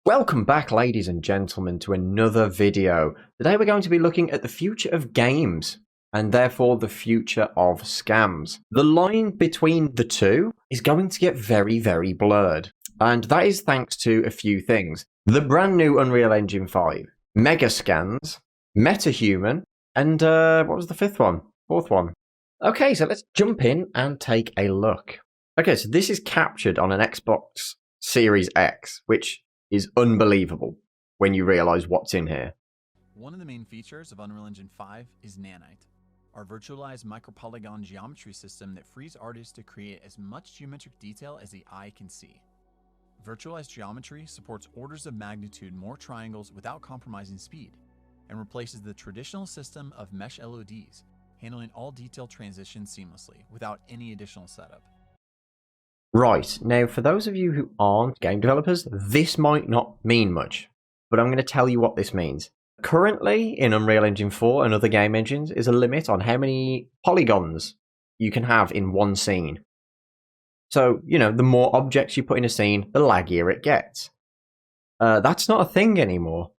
Welcome back, ladies and gentlemen, to another video. Today we're going to be looking at the future of games, and therefore the future of scams. The line between the two is going to get very, very blurred, and that is thanks to a few things. The brand new Unreal Engine 5, Megascans, MetaHuman, and what was the fourth one? Okay, so let's jump in and take a look. Okay, so this is captured on an Xbox Series X, which is unbelievable when you realize what's in here. One of the main features of Unreal Engine 5 is Nanite, our virtualized micropolygon geometry system that frees artists to create as much geometric detail as the eye can see. Virtualized geometry supports orders of magnitude more triangles without compromising speed, and replaces the traditional system of mesh LODs, handling all detail transitions seamlessly without any additional setup. Right, now for those of you who aren't game developers, this might not mean much, but I'm going to tell you what this means. Currently, in Unreal Engine 4 and other game engines, is a limit on how many polygons you can have in one scene. So, the more objects you put in a scene, the laggier it gets. That's not a thing anymore.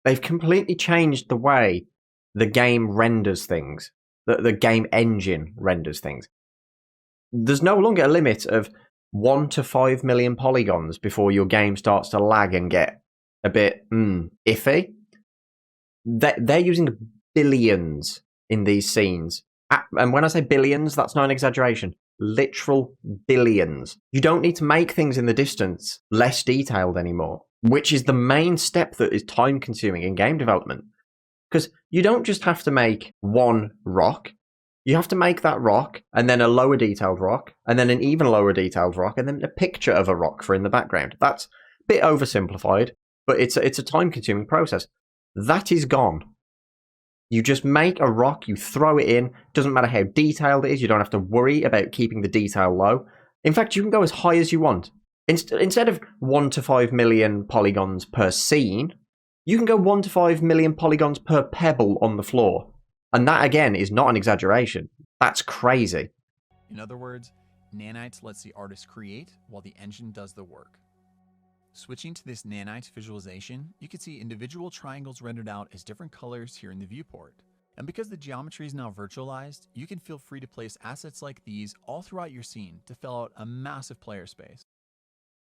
They've completely changed the way the game renders things, the game engine renders things. There's no longer a limit of 1 to 5 million polygons before your game starts to lag and get a bit iffy. They're using billions in these scenes. And when I say billions, that's not an exaggeration. Literal billions. You don't need to make things in the distance less detailed anymore, which is the main step that is time consuming in game development. Because you don't just have to make one rock. You have to make that rock, and then a lower detailed rock, and then an even lower detailed rock, and then a picture of a rock for in the background. That's a bit oversimplified, but it's a time-consuming process. That is gone. You just make a rock, you throw it in, doesn't matter how detailed it is, you don't have to worry about keeping the detail low. In fact, you can go as high as you want. Instead of 1 to 5 million polygons per scene, you can go 1 to 5 million polygons per pebble on the floor. And that, again, is not an exaggeration. That's crazy. In other words, Nanite lets the artist create while the engine does the work. Switching to this Nanite visualization, you can see individual triangles rendered out as different colors here in the viewport. And because the geometry is now virtualized, you can feel free to place assets like these all throughout your scene to fill out a massive player space.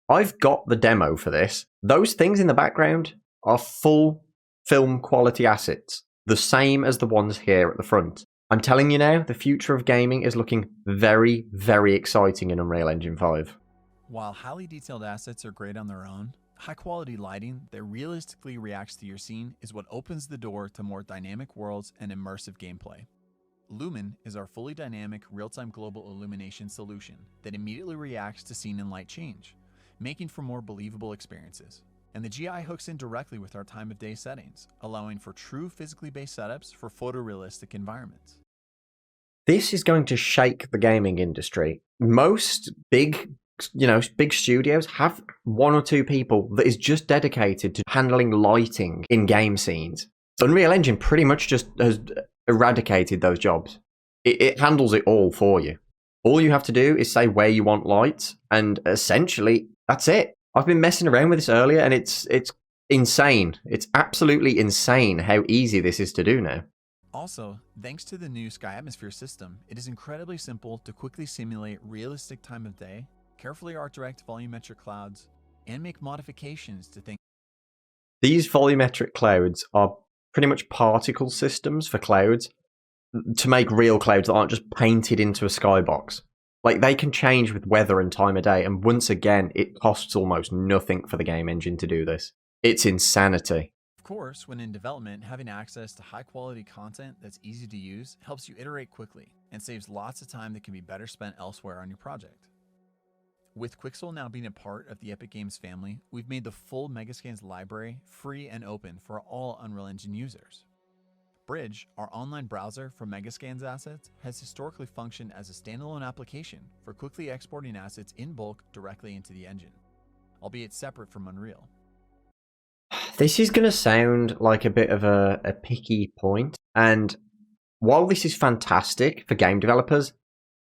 I've got the demo for this. Those things in the background are full film quality assets. The same as the ones here at the front. I'm telling you now, the future of gaming is looking very, very exciting in Unreal Engine 5. While highly detailed assets are great on their own, high-quality lighting that realistically reacts to your scene is what opens the door to more dynamic worlds and immersive gameplay. Lumen is our fully dynamic, real-time global illumination solution that immediately reacts to scene and light change, making for more believable experiences. And the GI hooks in directly with our time of day settings, allowing for true physically based setups for photorealistic environments. This is going to shake the gaming industry. Most big studios have 1 or 2 people that is just dedicated to handling lighting in game scenes. Unreal Engine pretty much just has eradicated those jobs. It handles it all for you. All you have to do is say where you want lights, and essentially that's it. I've been messing around with this earlier, and it's insane. It's absolutely insane how easy this is to do now. Also, thanks to the new Sky Atmosphere system, it is incredibly simple to quickly simulate realistic time of day, carefully art direct volumetric clouds, and make modifications to things. These volumetric clouds are pretty much particle systems for clouds to make real clouds that aren't just painted into a skybox. Like, they can change with weather and time of day, and once again, it costs almost nothing for the game engine to do this. It's insanity. Of course, when in development, having access to high-quality content that's easy to use helps you iterate quickly and saves lots of time that can be better spent elsewhere on your project. With Quixel now being a part of the Epic Games family, we've made the full Megascans library free and open for all Unreal Engine users. Bridge, our online browser for Megascans assets, has historically functioned as a standalone application for quickly exporting assets in bulk directly into the engine, albeit separate from Unreal. This is going to sound like a bit of a picky point, and while this is fantastic for game developers,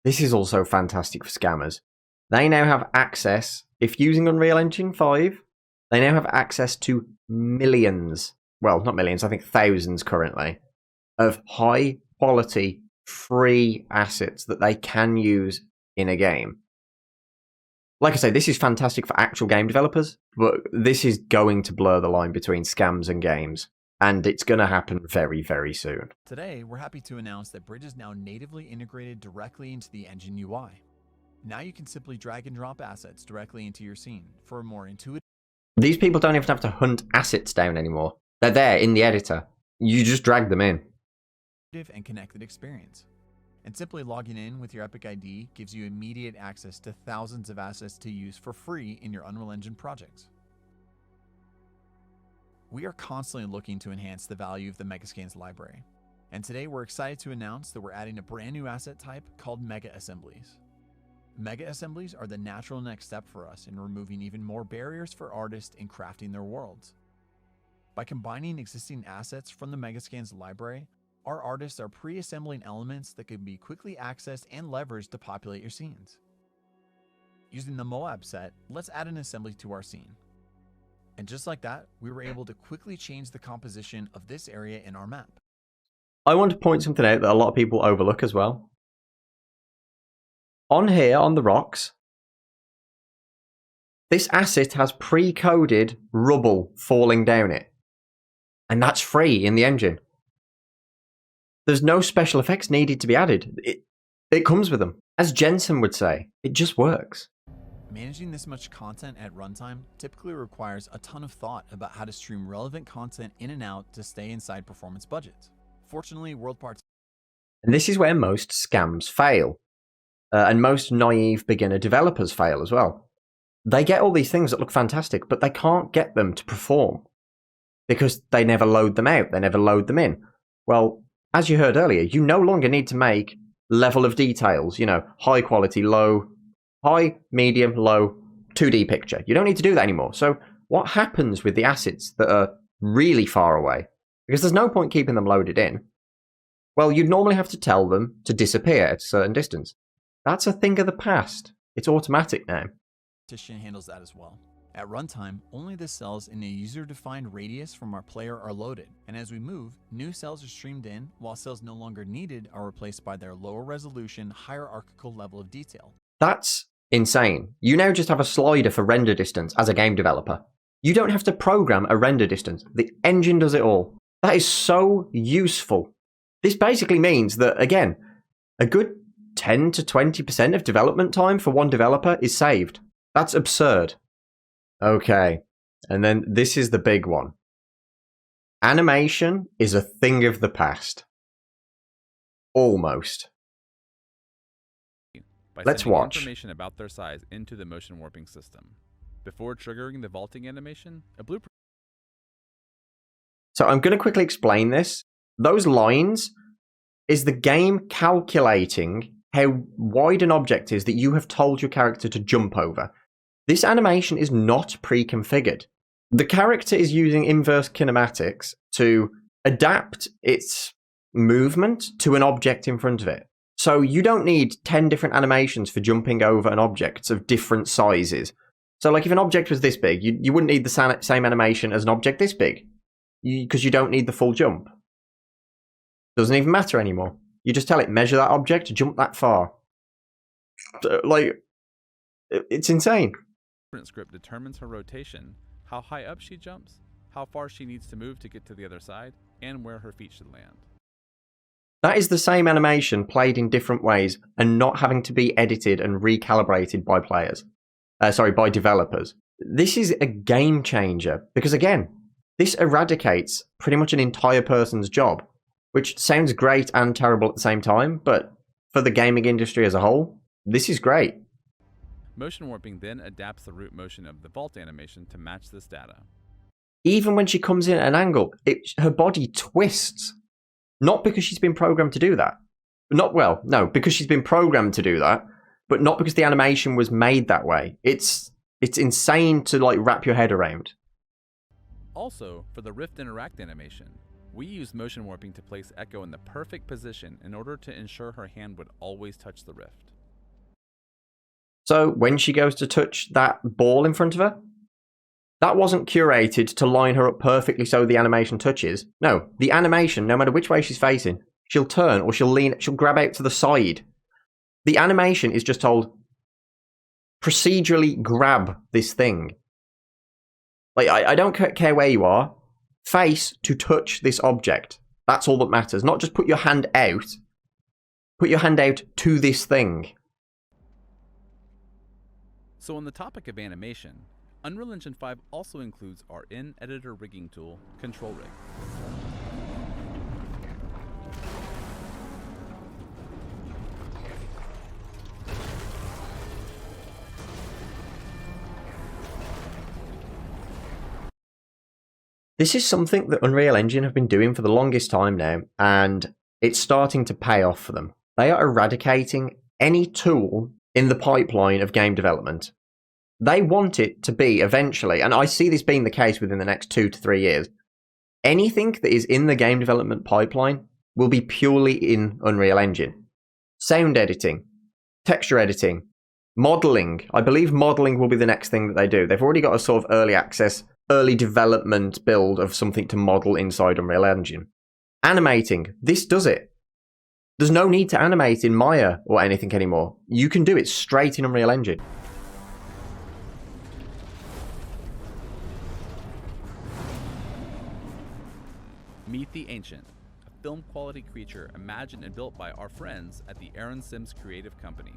this is also fantastic for scammers. They now have access, if using Unreal Engine 5, They now have access to millions, well, not millions, I think thousands currently, of high quality free assets that they can use in a game. Like I say, this is fantastic for actual game developers, but this is going to blur the line between scams and games, and it's going to happen very, very soon. Today, we're happy to announce that Bridge is now natively integrated directly into the engine UI. Now you can simply drag and drop assets directly into your scene for a more intuitive. These people don't even have to hunt assets down anymore. They're there in the editor. You just drag them in. And connected experience. And simply logging in with your Epic ID gives you immediate access to thousands of assets to use for free in your Unreal Engine projects. We are constantly looking to enhance the value of the Megascans library. And today we're excited to announce that we're adding a brand new asset type called Mega Assemblies. Mega Assemblies are the natural next step for us in removing even more barriers for artists in crafting their worlds. By combining existing assets from the Megascans library, our artists are pre-assembling elements that can be quickly accessed and leveraged to populate your scenes. Using the Moab set, let's add an assembly to our scene. And just like that, we were able to quickly change the composition of this area in our map. I want to point something out that a lot of people overlook as well. On here, on the rocks, this asset has pre-coded rubble falling down it. And that's free in the engine. There's no special effects needed to be added. It comes with them. As Jensen would say, it just works. Managing this much content at runtime typically requires a ton of thought about how to stream relevant content in and out to stay inside performance budgets. Fortunately, And this is where most scams fail. And most naive beginner developers fail as well. They get all these things that look fantastic, but they can't get them to perform. Because they never load them out, they never load them in. Well, as you heard earlier, you no longer need to make level of details, high quality, low, high, medium, low, 2D picture. You don't need to do that anymore. So what happens with the assets that are really far away? Because there's no point keeping them loaded in. Well, you'd normally have to tell them to disappear at a certain distance. That's a thing of the past. It's automatic now. Partition handles that as well. At runtime, only the cells in a user-defined radius from our player are loaded, and as we move, new cells are streamed in, while cells no longer needed are replaced by their lower resolution, hierarchical level of detail. That's insane. You now just have a slider for render distance as a game developer. You don't have to program a render distance. The engine does it all. That is so useful. This basically means that, again, a good 10 to 20% of development time for one developer is saved. That's absurd. Okay, and then this is the big one. Animation is a thing of the past. Almost. Let's watch. Information about their size into the motion warping system. Before triggering the vaulting animation, a blueprint. So I'm going to quickly explain this. Those lines is the game calculating how wide an object is that you have told your character to jump over. This animation is not pre-configured. The character is using inverse kinematics to adapt its movement to an object in front of it. So you don't need 10 different animations for jumping over an object of different sizes. So like if an object was this big, you wouldn't need the same animation as an object this big. Because you don't need the full jump. Doesn't even matter anymore. You just tell it, measure that object, jump that far. Like, it's insane. Script determines her rotation, how high up she jumps, how far she needs to move to get to the other side, and where her feet should land. That is the same animation played in different ways and not having to be edited and recalibrated by players. By developers. This is a game changer because, again, this eradicates pretty much an entire person's job, which sounds great and terrible at the same time, but for the gaming industry as a whole, this is great. Motion warping then adapts the root motion of the vault animation to match this data. Even when she comes in at an angle, her body twists. Not because she's been programmed to do that. Because she's been programmed to do that, but not because the animation was made that way. It's insane to wrap your head around. Also, for the Rift Interact animation, we used motion warping to place Echo in the perfect position in order to ensure her hand would always touch the rift. So when she goes to touch that ball in front of her, That wasn't curated to line her up perfectly so the animation touches. No, the animation, no matter which way she's facing, she'll turn or she'll lean, she'll grab out to the side. The animation is just told, procedurally grab this thing. Like, I don't care where you are, face to touch this object. That's all that matters. Not just put your hand out. Put your hand out to this thing. So on the topic of animation, Unreal Engine 5 also includes our in-editor rigging tool, Control Rig. This is something that Unreal Engine have been doing for the longest time now, and it's starting to pay off for them. They are eradicating any tool in the pipeline of game development. They want it to be eventually, and I see this being the case within the next 2 to 3 years, anything that is in the game development pipeline will be purely in Unreal Engine. Sound editing, texture editing, modeling. I believe modeling will be the next thing that they do. They've already got a sort of early access, early development build of something to model inside Unreal Engine. Animating, this does it. There's no need to animate in Maya or anything anymore. You can do it straight in Unreal Engine. Meet the Ancient, a film-quality creature imagined and built by our friends at the Aaron Sims Creative Company.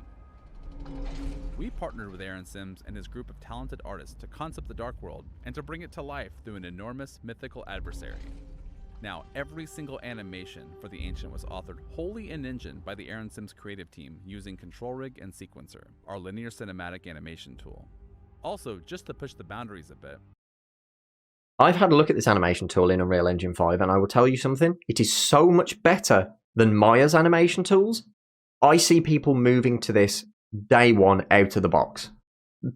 We partnered with Aaron Sims and his group of talented artists to concept the Dark World and to bring it to life through an enormous mythical adversary. Now, every single animation for the Ancient was authored wholly in Engine by the Aaron Sims creative team using Control Rig and Sequencer, our linear cinematic animation tool. Also, just to push the boundaries a bit, I've had a look at this animation tool in Unreal Engine 5, and I will tell you something. It is so much better than Maya's animation tools. I see people moving to this day one out of the box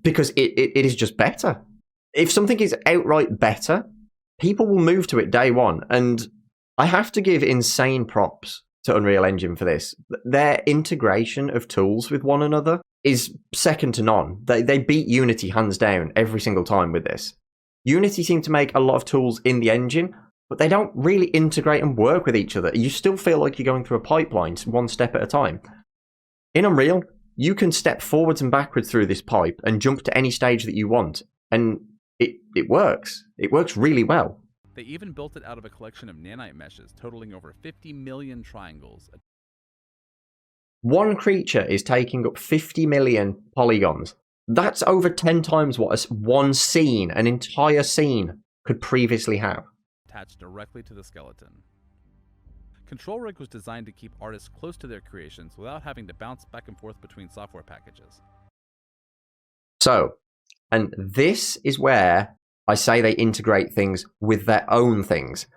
because it is just better. If something is outright better, people will move to it day one. And I have to give insane props to Unreal Engine for this. Their integration of tools with one another is second to none. They beat Unity hands down every single time with this. Unity seem to make a lot of tools in the engine, but they don't really integrate and work with each other. You still feel like you're going through a pipeline, one step at a time. In Unreal, you can step forwards and backwards through this pipe and jump to any stage that you want, and it works. It works really well. they even built it out of a collection of nanite meshes totaling over 50 million triangles. One creature is taking up 50 million polygons. That's over 10 times what one scene, an entire scene, could previously have. Attached directly to the skeleton. Control Rig was designed to keep artists close to their creations without having to bounce back and forth between software packages. So, and this is where I say they integrate things with their own things.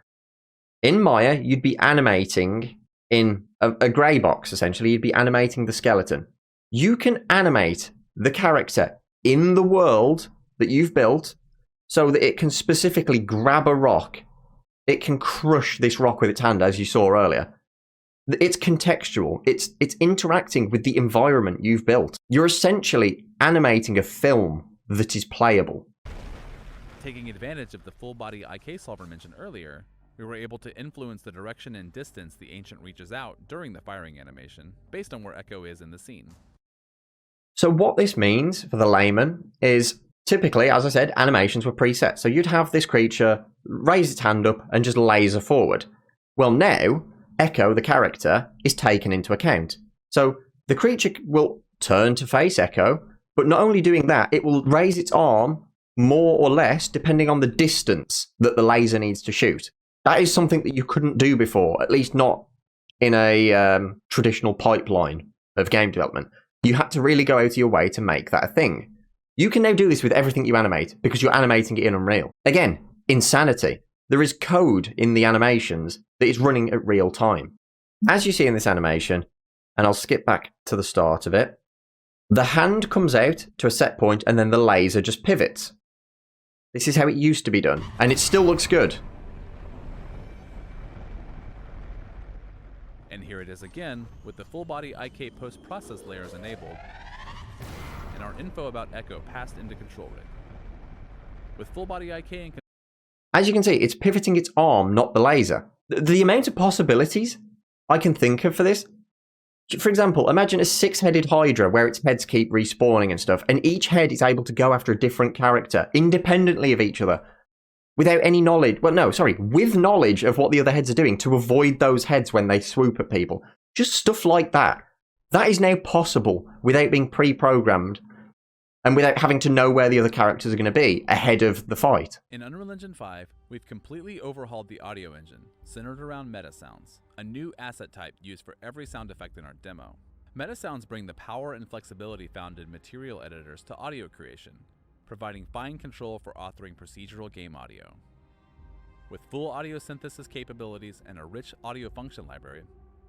In Maya, you'd be animating in a grey box, essentially. You'd be animating the skeleton. You can animate the character in the world that you've built so that it can specifically grab a rock. It can crush this rock with its hand, as you saw earlier. It's contextual. It's interacting with the environment you've built. You're essentially animating a film that is playable. Taking advantage of the full-body IK solver mentioned earlier, we were able to influence the direction and distance the Ancient reaches out during the firing animation, based on where Echo is in the scene. So what this means for the layman is, typically, as I said, animations were preset. So you'd have this creature raise its hand up and just laser forward. Well, now, Echo, the character, is taken into account. So the creature will turn to face Echo, but not only doing that, it will raise its arm more or less depending on the distance that the laser needs to shoot. That is something that you couldn't do before, at least not in a traditional pipeline of game development. You had to really go out of your way to make that a thing. You can now do this with everything you animate because you're animating it in Unreal. Again, insanity. There is code in the animations that is running at real time. As you see in this animation, and I'll skip back to the start of it, the hand comes out to a set point and then the laser just pivots. This is how it used to be done, and it still looks good. And here it is again, with the full-body IK post-process layers enabled, and our info about Echo passed into Control Rig. With full body IK and As you can see, it's pivoting its arm, not the laser. The amount of possibilities I can think of for this. For example, imagine a 6-headed Hydra where its heads keep respawning and stuff, and each head is able to go after a different character, independently of each other, without any knowledge. Well, no, sorry, with knowledge of what the other heads are doing to avoid those heads when they swoop at people. Just stuff like that. That is now possible without being pre-programmed and without having to know where the other characters are going to be ahead of the fight. In Unreal Engine 5, we've completely overhauled the audio engine, centered around Metasounds, a new asset type used for every sound effect in our demo. Metasounds bring the power and flexibility found in material editors to audio creation, providing fine control for authoring procedural game audio. With full audio synthesis capabilities and a rich audio function library,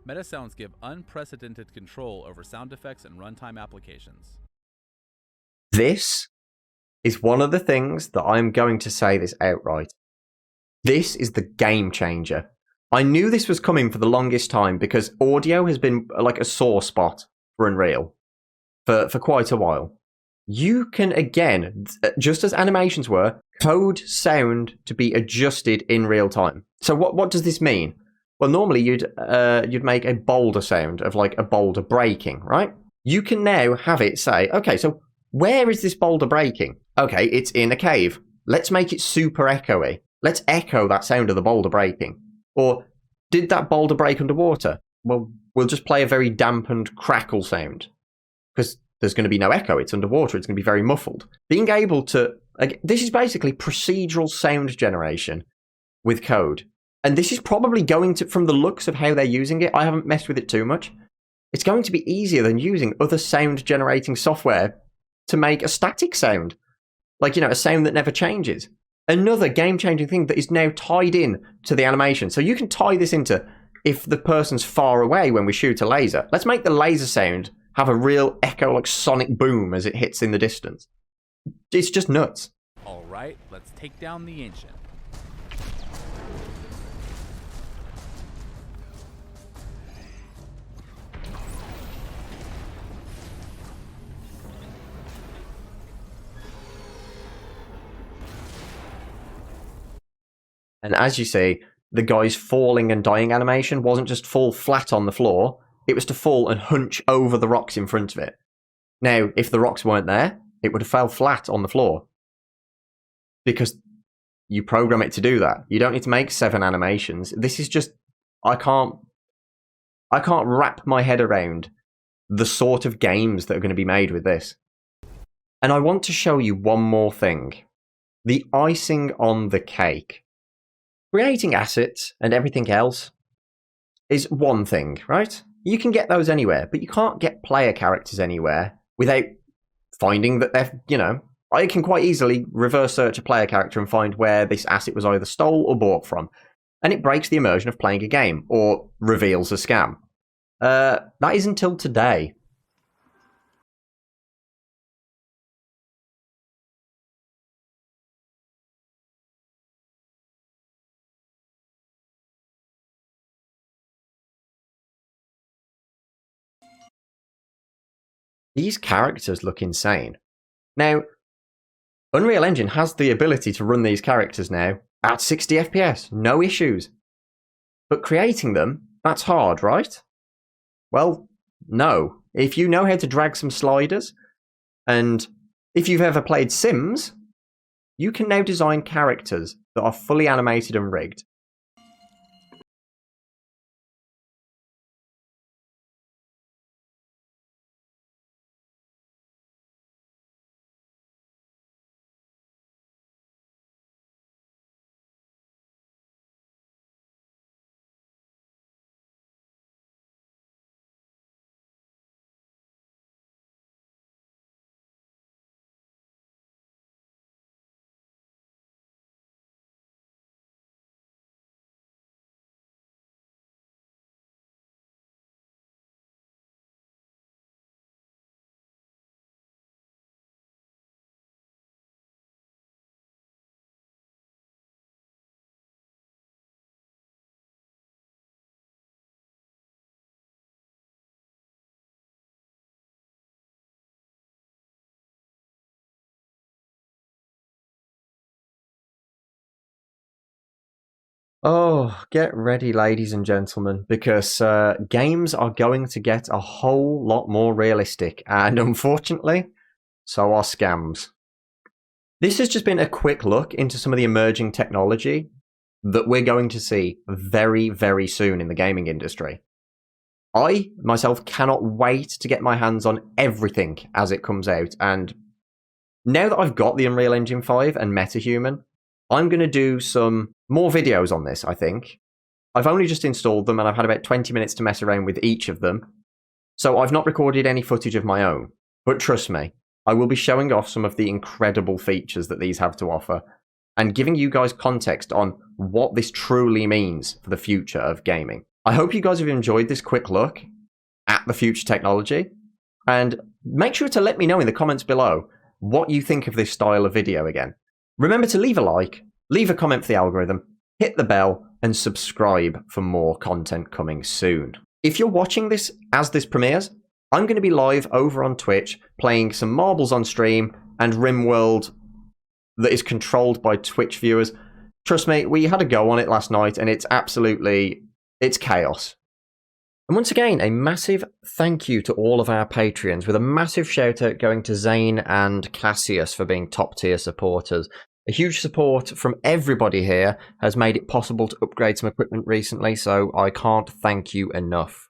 Metasounds give unprecedented control over sound effects and runtime applications. This is one of the things that I'm going to say this outright. This is the game changer. I knew this was coming for the longest time because audio has been like a sore spot for Unreal for quite a while. You can, again, just as animations were, code sound to be adjusted in real time. So what does this mean? Well, normally you'd make a boulder sound of like a boulder breaking, right? You can now have it say, okay, so where is this boulder breaking? Okay, it's in a cave. Let's make it super echoey. Let's echo that sound of the boulder breaking. Or, did that boulder break underwater? Well, we'll just play a very dampened crackle sound. Because there's going to be no echo, it's underwater, it's going to be very muffled. Being able to... this is basically procedural sound generation with code. And this is probably going to, from the looks of how they're using it, I haven't messed with it too much, it's going to be easier than using other sound generating software to make a static sound. Like, a sound that never changes. Another game-changing thing that is now tied in to the animation. So you can tie this into if the person's far away when we shoot a laser. Let's make the laser sound have a real echo, like sonic boom as it hits in the distance. It's just nuts. All right, let's take down the Ancient. And as you see, the guy's falling and dying animation wasn't just fall flat on the floor, it was to fall and hunch over the rocks in front of it. Now, if the rocks weren't there, it would have fell flat on the floor. Because you program it to do that. You don't need to make 7 animations. This is just... I can't wrap my head around the sort of games that are going to be made with this. And I want to show you one more thing. The icing on the cake. Creating assets and everything else is one thing, right? You can get those anywhere, but you can't get player characters anywhere without finding that they're, I can quite easily reverse search a player character and find where this asset was either stole or bought from. And it breaks the immersion of playing a game, or reveals a scam. That is until today. These characters look insane. Now, Unreal Engine has the ability to run these characters now at 60 FPS, no issues. But creating them, that's hard, right? Well, no. If you know how to drag some sliders, and if you've ever played Sims, you can now design characters that are fully animated and rigged. Oh, get ready, ladies and gentlemen, because games are going to get a whole lot more realistic, and unfortunately, so are scams. This has just been a quick look into some of the emerging technology that we're going to see very, very soon in the gaming industry. I, myself, cannot wait to get my hands on everything as it comes out, and now that I've got the Unreal Engine 5 and MetaHuman, I'm going to do some more videos on this, I think. I've only just installed them and I've had about 20 minutes to mess around with each of them. So I've not recorded any footage of my own. But trust me, I will be showing off some of the incredible features that these have to offer and giving you guys context on what this truly means for the future of gaming. I hope you guys have enjoyed this quick look at the future technology. And make sure to let me know in the comments below what you think of this style of video again. Remember to leave a like, leave a comment for the algorithm, hit the bell, and subscribe for more content coming soon. If you're watching this as this premieres, I'm going to be live over on Twitch playing some marbles on stream and RimWorld that is controlled by Twitch viewers. Trust me, we had a go on it last night and it's chaos. And once again, a massive thank you to all of our Patreons, with a massive shout out going to Zane and Cassius for being top tier supporters. A huge support from everybody here has made it possible to upgrade some equipment recently, so I can't thank you enough.